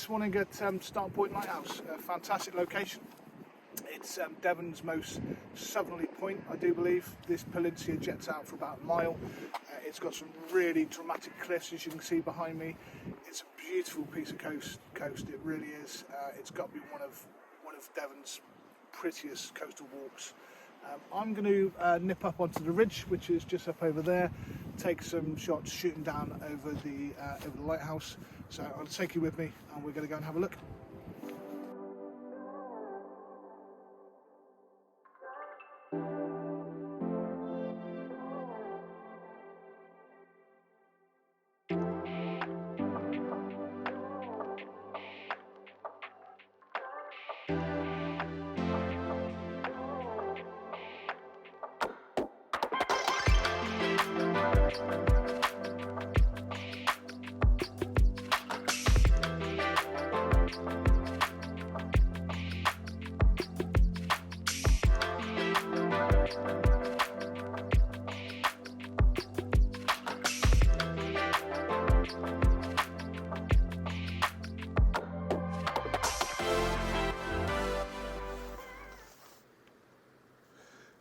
this morning at Start Point Lighthouse, a fantastic location. It's Devon's most southerly point, I do believe. This peninsula jets out for about a mile. It's got some really dramatic cliffs, as you can see behind me. It's a beautiful piece of coast. It really is. It's got to be one of Devon's prettiest coastal walks. I'm going to nip up onto the ridge, which is just up over there, take some shots shooting down over the lighthouse. So I'll take you with me and we're going to go and have a look.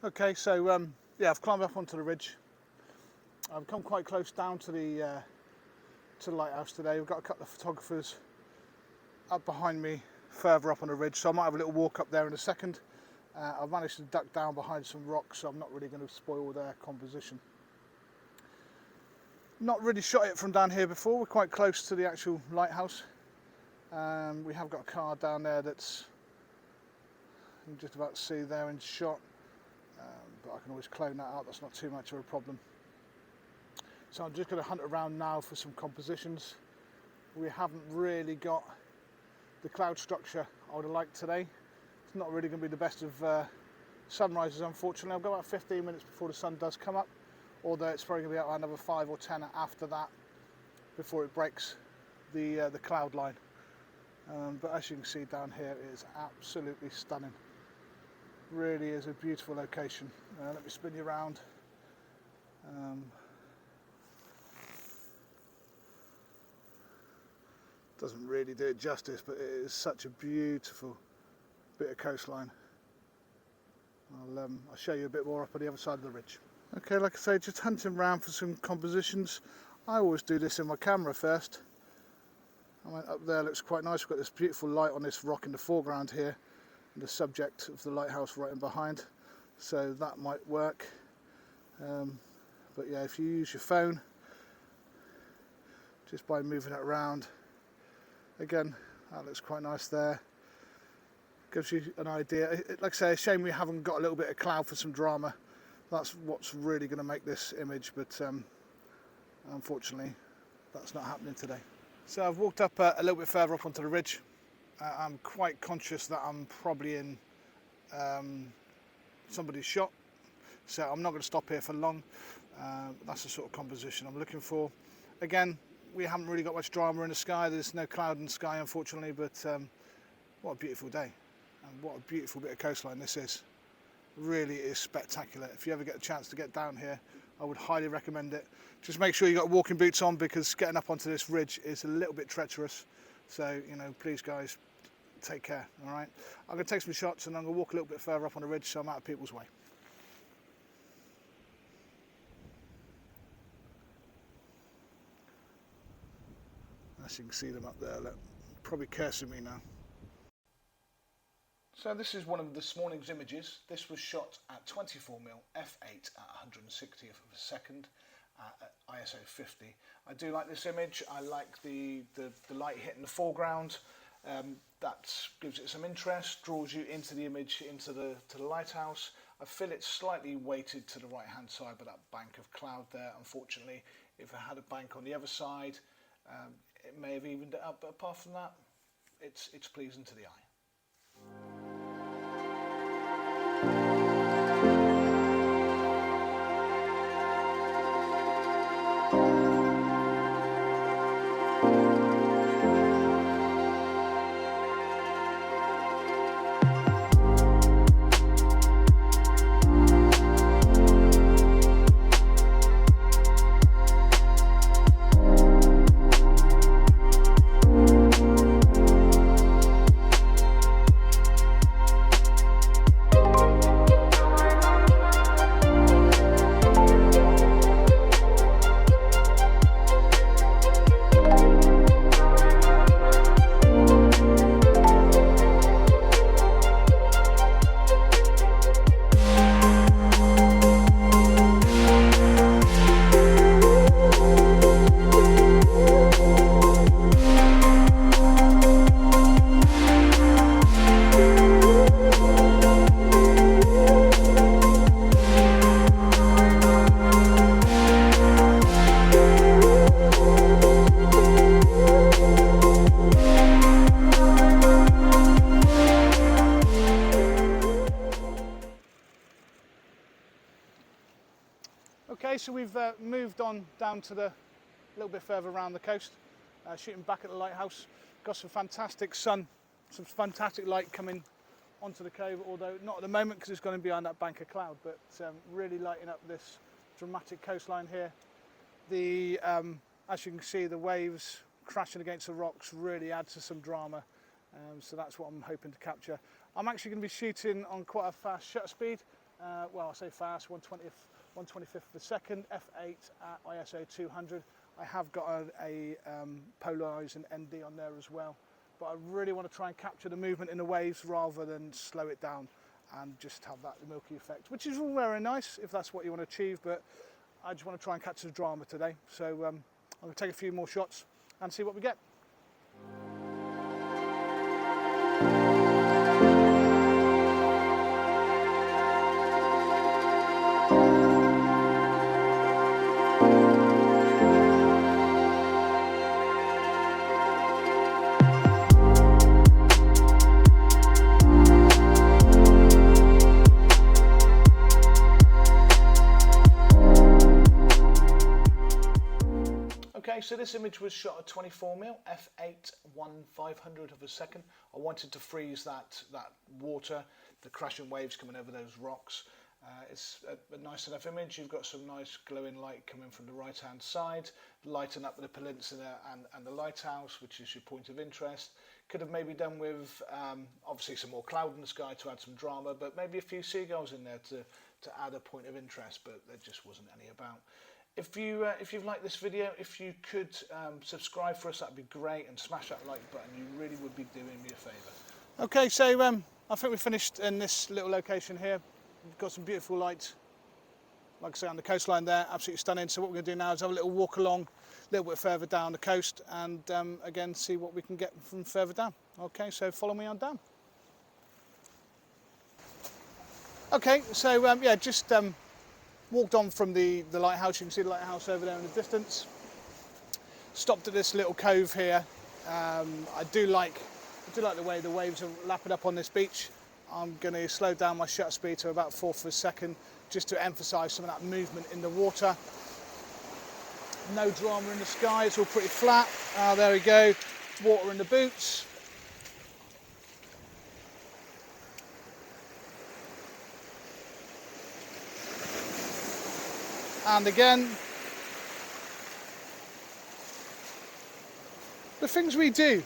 Okay, so yeah, I've climbed up onto the ridge. I've come quite close down to the lighthouse today. We've got a couple of photographers up behind me, further up on the ridge, so I might have a little walk up there in a second. I've managed to duck down behind some rocks, so I'm not really going to spoil their composition. Not really shot it from down here before. We're quite close to the actual lighthouse. We have got a car down there that's you can just about see there in shot. But I can always clone that out, that's not too much of a problem. So I'm just going to hunt around now for some compositions. We haven't really got the cloud structure I would have liked today. It's not really going to be the best of sunrises, unfortunately. I've got about 15 minutes before the sun does come up, although it's probably going to be about another 5 or 10 after that before it breaks the cloud line. But as you can see down here, it is absolutely stunning. Really is a beautiful location. Let me spin you around. Doesn't really do it justice, but it is such a beautiful bit of coastline. I'll show you a bit more up on the other side of the ridge. Okay, like I say, just hunting around for some compositions. I always do this in my camera first. I went up there, looks quite nice. We've got this beautiful light on this rock in the foreground here. The subject of the lighthouse right in behind, so that might work. But yeah, if you use your phone just by moving it around, again, that looks quite nice there. Gives you an idea. Like I say, a shame we haven't got a little bit of cloud for some drama. That's what's really going to make this image, but unfortunately that's not happening today. So I've walked up a little bit further up onto the ridge. I'm quite conscious that I'm probably in somebody's shot, so I'm not going to stop here for long. That's the sort of composition I'm looking for. Again, we haven't really got much drama in the sky. There's no cloud in the sky, unfortunately, but what a beautiful day and what a beautiful bit of coastline this is. Really is spectacular. If you ever get a chance to get down here, I would highly recommend it. Just make sure you got walking boots on, because getting up onto this ridge is a little bit treacherous. So, you know, please guys, take care, all right? I'm going to take some shots and I'm going to walk a little bit further up on the ridge so I'm out of people's way. As you can see them up there, look, probably cursing me now. So this is one of this morning's images. This was shot at 24mm f8 at 160th of a second at ISO 50. I do like this image. I like the light hitting the foreground. That gives it some interest, draws you into the image, into the lighthouse. I feel it's slightly weighted to the right hand side by that bank of cloud there, unfortunately. If I had a bank on the other side, it may have evened it up, but apart from that, it's pleasing to the eye. Okay, so we've moved on down to a little bit further around the coast, shooting back at the lighthouse. Got some fantastic sun, some fantastic light coming onto the cove, although not at the moment because it's going behind that bank of cloud, but really lighting up this dramatic coastline here. As you can see, the waves crashing against the rocks really add to some drama, so that's what I'm hoping to capture. I'm actually going to be shooting on quite a fast shutter speed, well, I say fast, 1/25th of a second, f8 at ISO 200. I have got a polarising ND on there as well, but I really want to try and capture the movement in the waves rather than slow it down and just have that milky effect, which is all very nice if that's what you want to achieve, but I just want to try and capture the drama today. So I'm going to take a few more shots and see what we get. Okay, so this image was shot at 24mm, f8, 1/500 of a second. I wanted to freeze that water, the crashing waves coming over those rocks. It's a nice enough image. You've got some nice glowing light coming from the right hand side, lighting up the peninsula and the lighthouse, which is your point of interest. Could have maybe done with obviously some more cloud in the sky to add some drama, but maybe a few seagulls in there to add a point of interest, but there just wasn't any about. If you've liked this video, if you could subscribe for us, that'd be great, and smash that like button. You really would be doing me a favour. Okay, so I think we finished in this little location here. We've got some beautiful lights, like I say, on the coastline there, absolutely stunning. So what we're going to do now is have a little walk along, a little bit further down the coast, and again see what we can get from further down. Okay, so follow me on down. Okay, so yeah, just walked on from the lighthouse. You can see the lighthouse over there in the distance. Stopped at this little cove here. I do like the way the waves are lapping up on this beach. I'm going to slow down my shutter speed to about 1/4 of a second, just to emphasise some of that movement in the water. No drama in the sky. It's all pretty flat. There we go. Water in the boots. And again, the things we do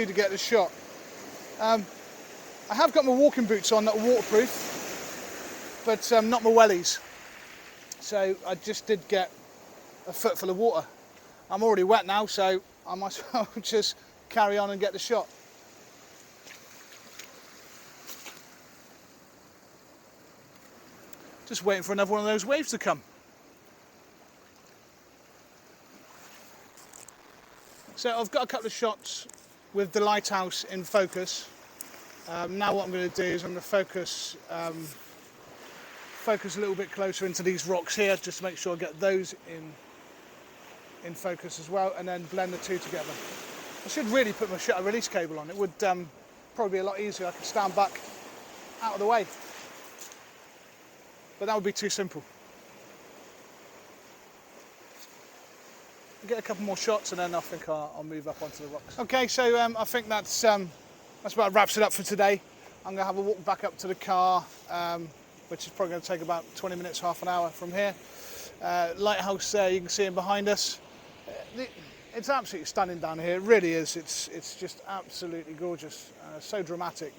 to get the shot. I have got my walking boots on that are waterproof, but not my wellies. So I just did get a foot full of water. I'm already wet now, so I might as well just carry on and get the shot. Just waiting for another one of those waves to come. So I've got a couple of shots with the lighthouse in focus. Now what I'm going to do is I'm going to focus a little bit closer into these rocks here, just to make sure I get those in focus as well, and then blend the two together. I should really put my shutter release cable on. It would probably be a lot easier. I could stand back out of the way. But that would be too simple. I'll get a couple more shots and then I think I'll move up onto the rocks. Okay, so I think that's about wraps it up for today. I'm going to have a walk back up to the car, which is probably going to take about 20 minutes, half an hour from here. Lighthouse there, you can see him behind us. It's absolutely stunning down here. It really is. It's just absolutely gorgeous. So dramatic.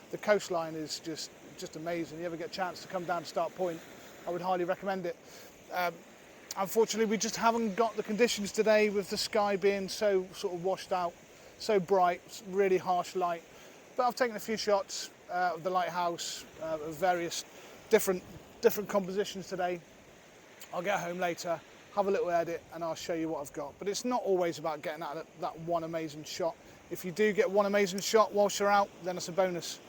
The coastline is just amazing. You ever get a chance to come down to Start Point, I would highly recommend it. Unfortunately, we just haven't got the conditions today, with the sky being so sort of washed out, so bright, really harsh light. But I've taken a few shots of the lighthouse, of various different compositions today. I'll get home later, have a little edit, and I'll show you what I've got. But it's not always about getting that one amazing shot. If you do get one amazing shot whilst you're out, then it's a bonus.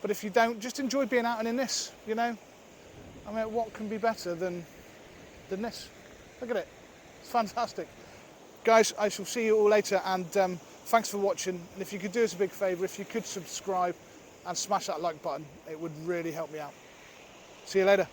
But if you don't, just enjoy being out and in this, you know? I mean, what can be better than this? Look at it. It's fantastic. Guys, I shall see you all later, and thanks for watching. And if you could do us a big favour, if you could subscribe and smash that like button, it would really help me out. See you later.